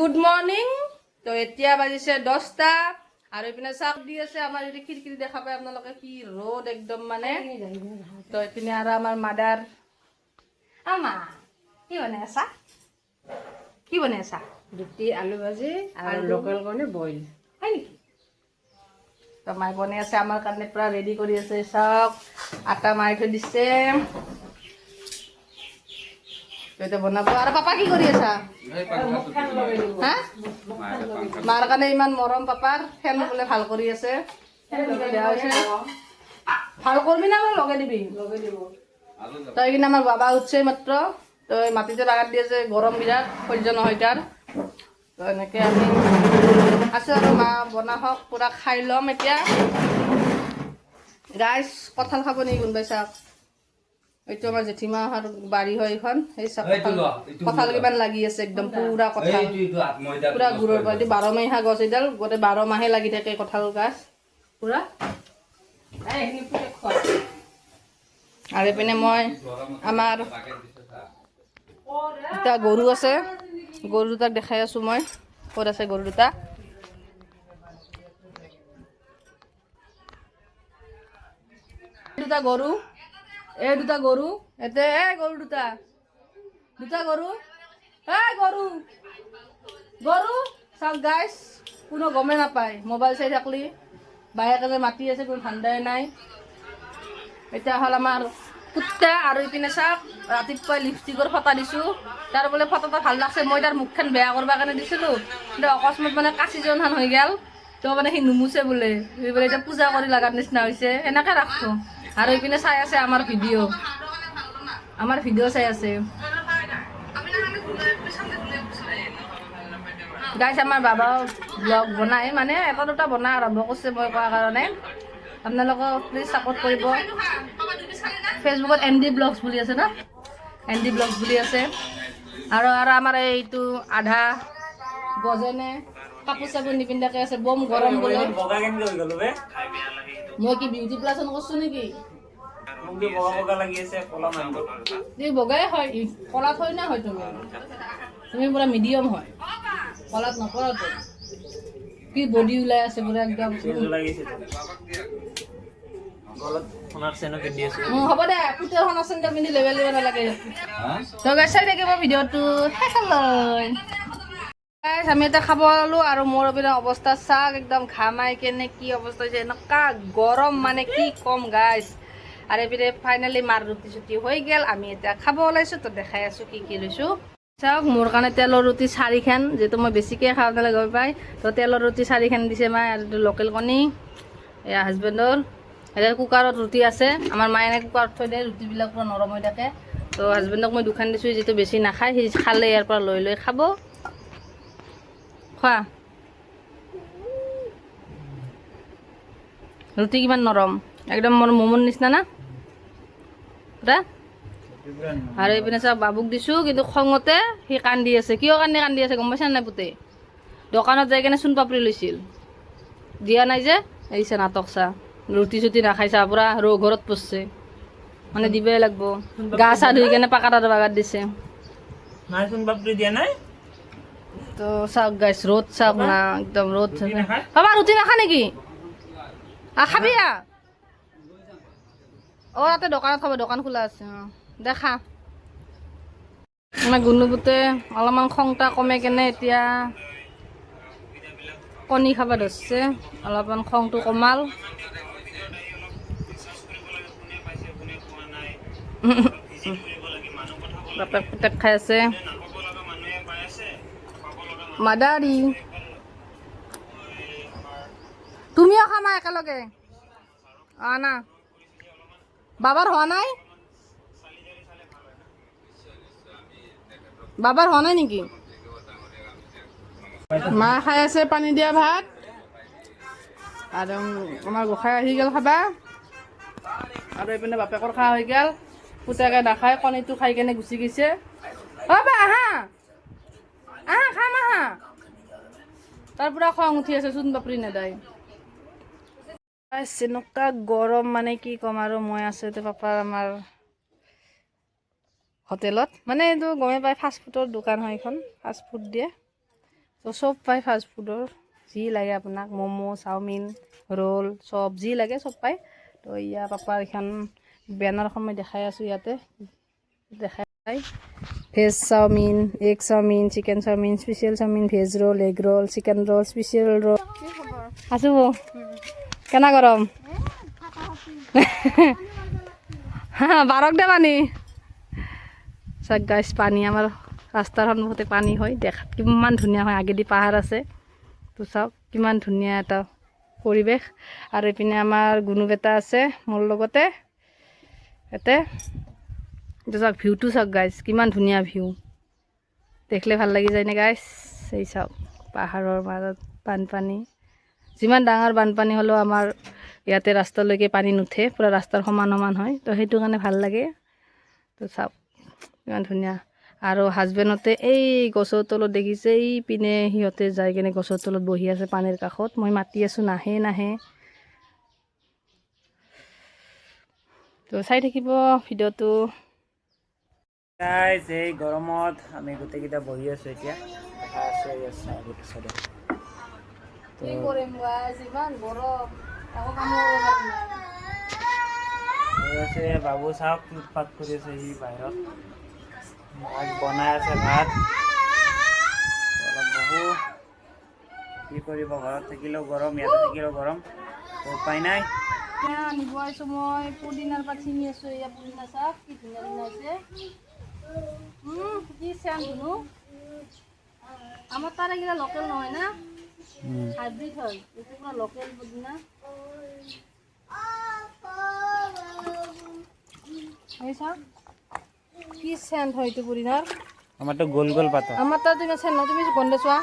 Good morning. তো এতিয়া বাজিছে 10টা আৰু ইপিনে চাক দি আছে আমাৰ যদি খিৰিকী দেখা পায় আপোনালোকে কি ৰ'দ একদম মানে। তো ইপিনে আৰু আমাৰ মাদাৰ আমা কি বনাই আছা? কি বনাই আছা? ৰুটি আলু ভাজি আৰু লোকেল কণী বইল হয় নেকি? তো মায়ে বনাই আছে আমাৰ কাৰণে পুৰা ৰেডি কৰি আছে চাওক আটা মাৰি থৈ দিছে। তো বনাব আৰু পাপা কি কৰি আছা? হা মাৰ কাৰণে ইমান মৰম পাপাৰ ফেন বোলে ভাল কৰি আছে। বেয়া হৈছে ভাল কৰবি না লগাই দিবি? তই কিনে আমাৰ বাবা উঠছে মাত্ৰ তই মাটিতে লাগাত দি আছে গৰম বিৰাট সহ্য নহয় তাৰ। তো এনেকৈ আমি আছোঁ আৰু মা বনা হওক পূৰা খাই ল'ম এতিয়া। গাইজ কঁঠাল খাব নেকি কোনোবাই চাওক? এইটো আমাৰ জেঠীমাহঁতৰ বাৰী হয় এইখন। সেই চাওক কঁঠাল কিমান লাগি আছে একদম পুৰা কঁঠাল পুৰা গুড়ৰ পৰা। এইটো 12 মাহা গছ এইডাল গোটেই 12 মাহে লাগি থাকে কঁঠাল গাছ পুৰা। আৰু এইপিনে মই আমাৰ দুটা গৰু আছে গৰু দুটাক দেখাই আছোঁ মই। ক'ত আছে গৰু দুটা? দুটা গৰু এই দুটা গৰু এতে গৰু দুটা গৰু গৰু গৰু চাওক গাইছ কোনো গমে নাপায় মোবাইল চাই থাকলি বায়েকে মাতি আছে কোনো ধান্দাই নাই। এতিয়া হ'ল আমাৰ কুত্তা আৰু ইপিনে চাওক ৰাতিপুৱাই লিপষ্টিকৰ ফটা দিছোঁ তাৰ বোলে ফটোটা ভাল লাগছে মই তাৰ মুখখন বেয়া কৰিব কাৰণে দিছিলোঁ কিন্তু অকস্মাত মানে কাচিজনহান হৈ গ'ল তো মানে সি নুমুচে বোলে এতিয়া পূজা কৰি লগাৰ নিচিনা হৈছে এনেকৈ ৰাখছোঁ। আৰু ইপিনে চাই আছে আমাৰ ভিডিঅ' চাই আছে গাইছ। আমাৰ বাবাও ব্লগ বনাই মানে এটা দুটা বনাই আৰম্ভ কৰিছে মই কোৱাৰ কাৰণে আপোনালোকক প্লিজ ছাপোৰ্ট কৰিব। ফেচবুকত ND ব্লগছ বুলি আছে ন ND ব্লগছ বুলি আছে। আৰু আমাৰ এইটো আধা গজেনে কাপোৰ চাপোৰ নিপিন্ধাকৈ আছে বম গৰম বোলে। মই কি বিউটি প্লাছত কৰিছোঁ নেকি? বগাই হয় কলাত হয় না হয় তুমি পুৰা মিডিয়াম হয় কলাত নকৰাতো কি বডি ওলাই আছে পুৰা একদম। হ'ব দে পুতেৰ সোণৰ চেণ্ডেল পিন্ধি লেবেল দিব নালাগে। তো গাইছ চাই থাকিব ভিডিঅ'টো শেষলৈ। গাইছ আমি এতিয়া খাব ল'লোঁ আৰু মোৰ পিনে অৱস্থা চাওক একদম ঘামাই কেনে কি অৱস্থা হৈছে এনেকুৱা গৰম মানে কি ক'ম গাইছ। আৰু এইপিনে ফাইনেলি মাৰ ৰুটি চুটি হৈ গ'ল আমি এতিয়া খাব ওলাইছোঁ তো দেখাই আছোঁ কি লৈছোঁ। চাওক মোৰ কাৰণে তেলৰ ৰুটি 4খন যিহেতু মই বেছিকৈ খাওঁ নালাগে গম পাই তো তেলৰ ৰুটি 4খন দিছে মায়ে আৰু লোকেল কণী এয়া হাজবেণ্ডৰ। এতিয়া কুকাৰত ৰুটি আছে আমাৰ মায়ে এনেকৈ কুকাৰত থৈ দিয়ে ৰুটিবিলাক পুৰা নৰম হৈ থাকে। তো হাজবেণ্ডক মই 2খন দিছোঁ যিটো বেছি নাখায় সি খালে ইয়াৰ পৰা লৈ খাব। খোৱা ৰুটি কিমান নৰম একদম মোৰ ম'মৰ নিচিনা না পুৰা। আৰু এইপিনে চাওক বাবুক দিছোঁ কিন্তু খঙতে সি কান্দি আছে। কিয় কান্দি আছে গম পাইছা নাই পুতে? দোকানত যাই কেনে চোন পাপৰি লৈছিল দিয়া নাই যে এৰিছে নাটক চা ৰুটি চুটি নাখাইছা পুৰা ঘৰত পৰছে মানে দিবই লাগব। গা চা ধুই কেনে পাকা তাত বাগাত দিছে চোন পাপৰি দিয়া নাই। তো চাওক গাইছ ৰ'দ চাওক না একদম ৰ'দ। বাবা ৰুটি নাখা নেকি? খাবি তাতে দোকানত খাব দোকান খোলা আছে দেখা। আমাৰ গুণুপুতে অলপমান খংটা কমে কেনে এতিয়া কণী খাব ধৰিছে অলপমান খংটো কমাল। বাপেক পুতেক খাই আছে মাদাৰী তুমিও খামা একেলগে না বাবাৰ হোৱা নাই নেকি? মা খাই আছে পানী দিয়া ভাত আৰু আমাৰ গোসাঁই আহি গ'ল খাবা আৰু এইপিনে বাপেকৰ খোৱা হৈ গ'ল। পুতেকে নাখায় কণীটো খাই কেনে গুচি গৈছে। বা আহা খাম আহা তাৰ পৰা খং উঠি আছে চোন পাপৰি নেদায়। এনেকুৱা গৰম মানে কি ক'ম আৰু মই আছোঁ এতিয়া পাপাৰ আমাৰ হোটেলত মানে এইটো গমে পাই ফাষ্টফুডৰ দোকান হয় এইখন ফাষ্টফুড দিয়ে তো চব পায় ফাষ্ট ফুডৰ যি লাগে আপোনাক ম'ম' চাওমিন ৰোল চব যি লাগে চব পায় তো ইয়াৰ পাপাৰ এখন বেনাৰখন মই দেখাই আছোঁ ইয়াতে দেখাই veg chowmein egg chowmein chicken chowmein special chowmein veg roll egg roll chicken roll special roll আছোঁ কেনা গৰম বাৰক দে পানী চাওক গাইছ পানী আমাৰ ৰাস্তাৰ সন্মুখতে পানী হয় দেখাত কিমান ধুনীয়া হয় আগেদি পাহাৰ আছে তো চাওক কিমান ধুনীয়া এটা পৰিৱেশ আৰু এইপিনে আমাৰ গুণু বেটা আছে মোৰ লগতে ইয়াতে এইটো চাওক ভিউটো চাওক গাইছ কিমান ধুনীয়া ভিউ দেখিলে ভাল লাগি যায় নে গাইছ এই চাওক পাহাৰৰ মাজত বানপানী যিমান ডাঙৰ বানপানী হ'লেও আমাৰ ইয়াতে ৰাস্তালৈকে পানী নুঠে পূৰা ৰাস্তাৰ সমান সমান হয় তো সেইটো কাৰণে ভাল লাগে তো চাওক কিমান ধুনীয়া আৰু হাজবেণ্ডতে এই গছৰ তলত দেখিছে এই পিনে সিহঁতে যাই কিনে গছৰ তলত বহি আছে পানীৰ কাষত মই মাতি আছোঁ নাহে তো চাই থাকিব ভিডিঅ'টো গাইজ এই গৰমত আমি গোটেইকেইটা বহি আছোঁ এতিয়া কি কৰিম গাইছ ইমান গৰম আকৌ কাম বাবু চাওক উৎপাত কৰি আছে সি বাহিৰত ভাত বনাই আছে ভাত অলপ বহু কি কৰিব ঘৰত থাকিলেও গৰম ইয়াতে থাকিলেও গৰম উপায় নাই আনিব আহিছোঁ মই পুদিনাৰ পাত ছিঙি আছোঁ এয়া পুদিনা চাওক কি ধুনীয়া ধুনীয়া আছে কি চান ধুনু আমাৰ তাৰ এইকেইটা লোকেল নহয় না হাইব্ৰিড হয় এইটো পুৰা লোকেল পুদিনা এই চাওক কি চেণ্ট হয় এইটো পুদিনাৰ আমাৰতো গোল গোল পাতা আমাৰ তাত তুমি চেণ্ট নহয় তুমি গন্ধ চোৱা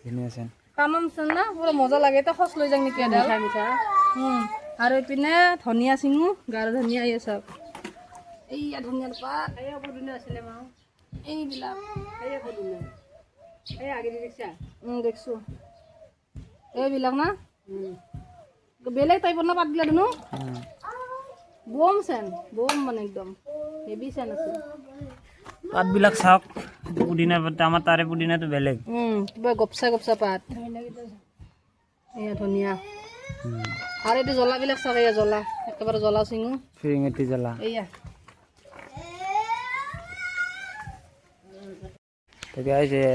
ধুনীয়া চেন কামাম চেণ্ট না পুৰা মজা লাগে এতিয়া খচ লৈ যাওঁ নেকি এডাল মিঠা আৰু এইপিনে ধনিয়া চিঙো গাৰ ধনিয়া এই চাওক এইয়া ধনিয়াৰ পাত ধুনীয়া আছিলে মা এইবিলাক দেখছো এইবিলাক না বেলেগ টাইপৰ না পাতবিলাক ধুনু বম চেন বম মানে একদম হেভি চেন আছে পাতবিলাক চাওক পুদিনা পাত আমাৰ তাৰে পুদিনাটো বেলেগ কিবা গপচা গপচা পাত এয়া ধনিয়া আৰু এইটো জ্বলাবিলাক চাওক এয়া জ্বলা একেবাৰে জ্বলা চিঙো ফিৰিঙেটি জ্বলা এয়া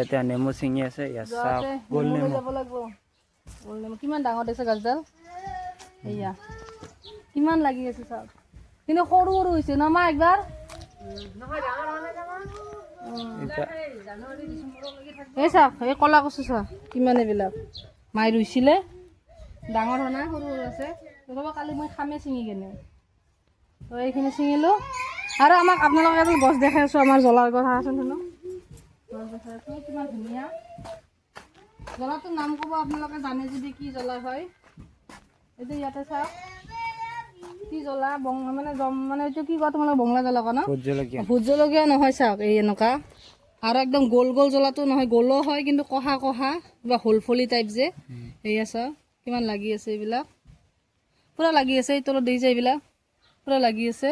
এতিয়া নেমু ছিঙি আছে ইয়াত চাওক গোল নেমু যাব লাগিব গোল নেমু কিমান ডাঙৰ দেখিছে গাছডাল এয়া কিমান লাগি আছে চাওক কিন্তু সৰু সৰু হৈছে ন মা একবাৰ এই চাওক এই কলা কচু চাওক কিমান এইবিলাক মায়ে ৰুইছিলে ডাঙৰ হোৱা নাই সৰু সৰু আছে ৰ'ব কালি মই খামে ছিঙি কেনে তো এইখিনি ছিঙিলোঁ আৰু আমাক আপোনালোকে এডাল গছ দেখাই আছোঁ আমাৰ জ্বলাৰ গছ আছে ন গছ দেখাই আছোঁ কিমান ধুনীয়া জ্বলাটোৰ নাম ক'ব আপোনালোকে জানে যদি কি জ্বলা হয় এইটো ইয়াতে চাওক কি জ্বলা মানে এইটো কি কয় তোমালোকে বঙলা জ্বলা কয় ন ভোট জলকীয়া নহয় চাওক এই এনেকুৱা আৰু একদম গোল গোল জ্বলাটো নহয় গোলো হয় কিন্তু কহা কহা কিবা হোলফলি টাইপ যে এয়া চাওক কিমান লাগি আছে এইবিলাক পূৰা লাগি আছে এই তলত দেখিছে এইবিলাক পূৰা লাগি আছে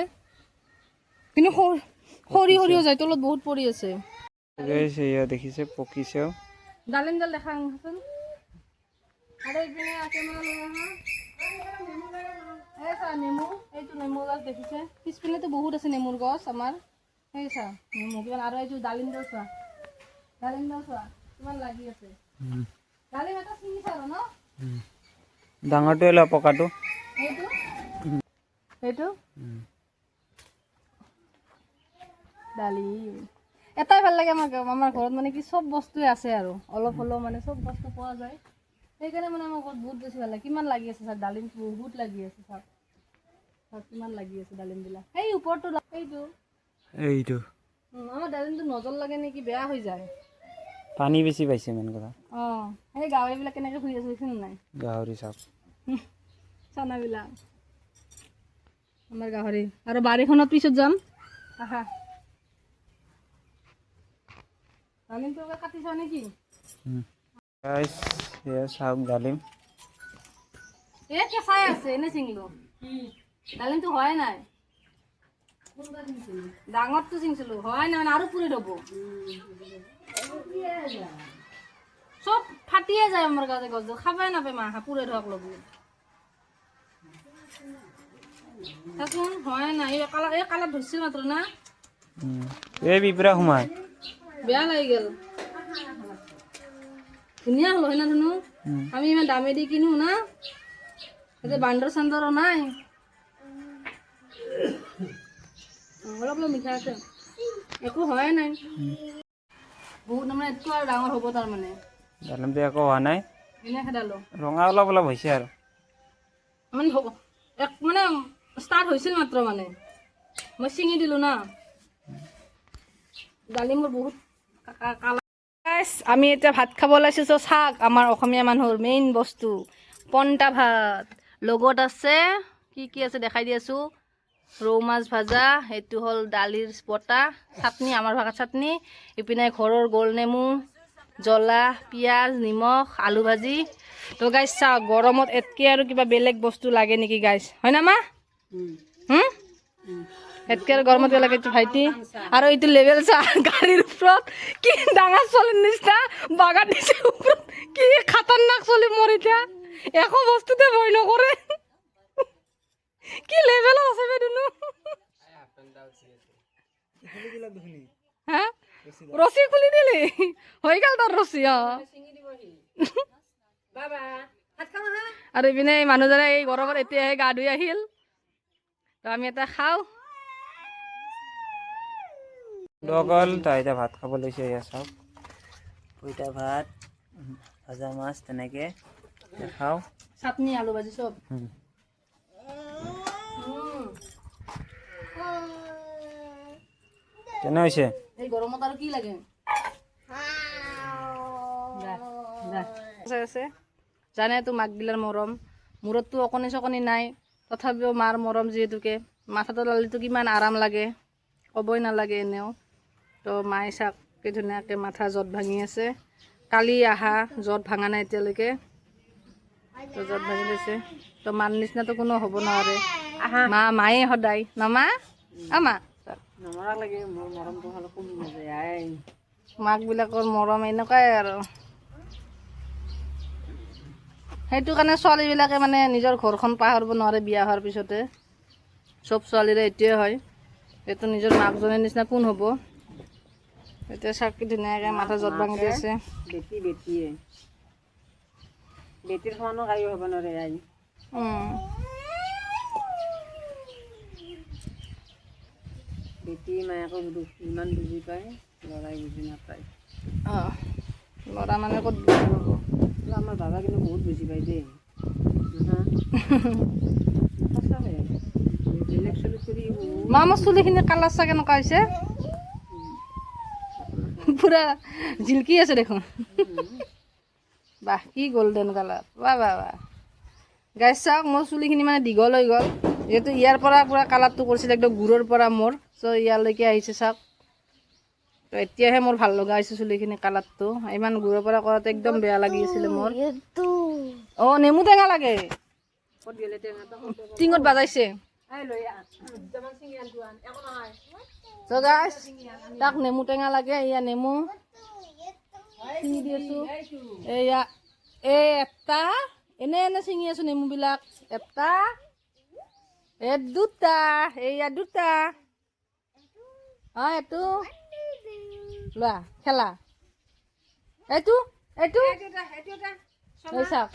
কিন্তু সৰি সৰিও যায় তলত বহুত পৰি আছে দেখিছে পকিছেও ডালিমডাল দেখা আহচোন আৰু এইপিনে আছে এই চা নেমু এইটো নেমু গছ দেখিছে পিছপিনেতো বহুত আছে নেমুৰ গছ আমাৰ সেই চা নেমু কিমান আৰু এইটো ডালিমডাল চোৱা কিমান লাগি আছে ডালিম এটা ছিঙিছে আৰু ন ডাঙৰটো লৈ পকাটো এইটো ডালিম এটাই ভাল লাগে আমাৰ ঘৰত মানে কি চব বস্তুৱে আছে আৰু অলপ হ'লেও মানে চব বস্তু পোৱা যায় সেইকাৰণে মানে আমাৰ ঘৰত বহুত বেছি ভাল লাগে কিমান লাগি আছে চাওক ডালিম বহুত লাগি আছে চাওক কিমান লাগি আছে ডালিমবিলাক সেই ওপৰটো এইটো আমাৰ ডালিমটো নজল লাগে নেকি বেয়া হৈ যায় পানী বেছি পাইছে মেইন কথা সেই গাহৰিবিলাক কেনেকৈ শুই আছে দেখিছে নাই গাহৰি চাওক চানাবিলাক আমাৰ গাহৰি আৰু বাৰীখনত পিছত যাম আহা ডালিমটো কাটিছা নেকি চাওক ডালিম কেঁচাই আছে এনে চিঙিলো ডালিমটো হোৱাই নাই ডাঙৰটো চিঙিছিলো হোৱাই নাই আৰু পুৰি ৰ'ব চব ফাটিয়ে যায় আমাৰ গাঁৱতে গছডাল খাবাই নাপায় মাহা পুৰে ধৰক ল'ব চাচোন হয় না এই কালাৰ ধৰিছিল মাত্ৰ না এই বিপৰা সোমাই বেয়া লাগি গেল ধুনীয়া হ'ল হয় না ধুনু আমি ইমান দামে দি কিনো না এতিয়া বান্দৰ চান্দৰো নাই অলপ অলপ মিঠা আছে একো হয় নাই বহুত তাৰমানে এইটো আৰু ডাঙৰ হ'ব তাৰমানে ডালিমটো একো হোৱা নাই এনে খেদালো ৰঙা অলপ অলপ হৈছে আৰু মানে মানে ষ্টাৰ্ট হৈছিল মাত্ৰ মানে মই ছিঙি দিলোঁ না ডালিমৰ বহুত আমি এতিয়া ভাত খাব ওলাইছোঁ শাক আমাৰ অসমীয়া মানুহৰ মেইন বস্তু পন্তা ভাত লগত আছে কি আছে দেখাই দি আছোঁ ৰৌ মাছ ভাজা সেইটো হ'ল দালিৰ বটা চাটনি আমাৰ ভাষাত চাটনি ইপিনে ঘৰৰ গোল নেমু জ্বলা পিঁয়াজ নিমখ আলু ভাজি তো গাইছ চাওক গৰমত এতকৈ আৰু কিবা বেলেগ বস্তু লাগে নেকি গাইছ হয় না মা এতকৈ আৰু গৰমত লাগে ভাইটি আৰু এইটো লেভেল চা গাড়ীৰ ওপৰত কি ডাঙৰ চলিৰ নিচিনা বাগান দিছে ওপৰত কি খাতাৰনাক চলি মোৰ এতিয়া একো বস্তুতে ভয় নকৰে কি লেভেল আছে বে দুনু হা ৰছী খুলি দিলি হৈ গ'ল তোৰ ৰছী আৰু ইপিনে মানুহজনে এই গৰমত এতিয়াহে গা ধুই আহিল তো আমি এটা খাওঁ লগল তই এতিয়া ভাত খাব লৈছে এয়া চাওক পইতা ভাত ভাজা মাছ তেনেকৈ খাওঁ চাটনি আলু ভাজি চব কেনে হৈছে এই গৰমত আৰু কি লাগে আছে জানেতো মাকগিলাৰ মৰম মূৰততো অকণি চকণি নাই তথাপিও মাৰ মৰম যিহেতুকে মাথাটো লালিটো কিমান আৰাম লাগে ক'বই নালাগে এনেও তো মায়ে চাককৈ ধুনীয়াকৈ মাথা জঁট ভাঙি আছে কালি আহা জঁট ভাঙা নাই এতিয়ালৈকে তো জঁট ভাঙি লৈছে তো মাৰ নিচিনাতো কোনো হ'ব নোৱাৰে মায়ে সদায় নমা মা লাগে মোৰ মৰমটো হ'লে কমি নাযায় মাকবিলাকৰ মৰম এনেকুৱাই আৰু সেইটো কাৰণে ছোৱালীবিলাকে মানে নিজৰ ঘৰখন পাহৰিব নোৱাৰে বিয়া হোৱাৰ পিছতে চব ছোৱালীৰে এইটোৱে হয় এইটো নিজৰ মাকজনীৰ নিচিনা কোন হ'ব এতিয়া চাকি ধুনীয়াকৈ মাথা জঁট ভাঙি দি আছে বেটিৰ সমানো কায়ো হ'ব নোৱাৰে আই বেটি মায়াকো ইমান বুজি পায় ল'ৰাই বুজি নাপায় ল'ৰা মানে ক'ত বুজি পাব আমাৰ বাবা কিন্তু বহুত বুজি পায় দেই মা মোৰ চুলিখিনি কালাৰ চা কেনেকুৱা হৈছে পুৰা জিলকি আছে দেখোন বাহ কি গল্ডেন কালাৰ বাহ বাহ বাহ গাইছ চাওক মোৰ চুলিখিনি মানে দীঘল হৈ গ'ল যিহেতু ইয়াৰ পৰা পুৰা কালাৰটো কৰিছিলে একদম গুৰৰ পৰা মোৰ চ' ইয়ালৈকে আহিছে চাওক তো এতিয়াহে মোৰ ভাল লগা হৈছে চুলিখিনি কালাৰটো ইমান গুৰৰ পৰা কৰাটো একদম বেয়া লাগি আছিলে মোৰ অঁ নেমু টেঙা লাগে টিঙত বাজাইছে চ' গাইছ তাক নেমু টেঙা লাগে এয়া নেমু ছিঙি দি আছোঁ এয়া এটা এনে ছিঙি আছোঁ নেমুবিলাক এটা দুটা এয়া দুটা এইটো লোৱা খেলা এইটো চাওক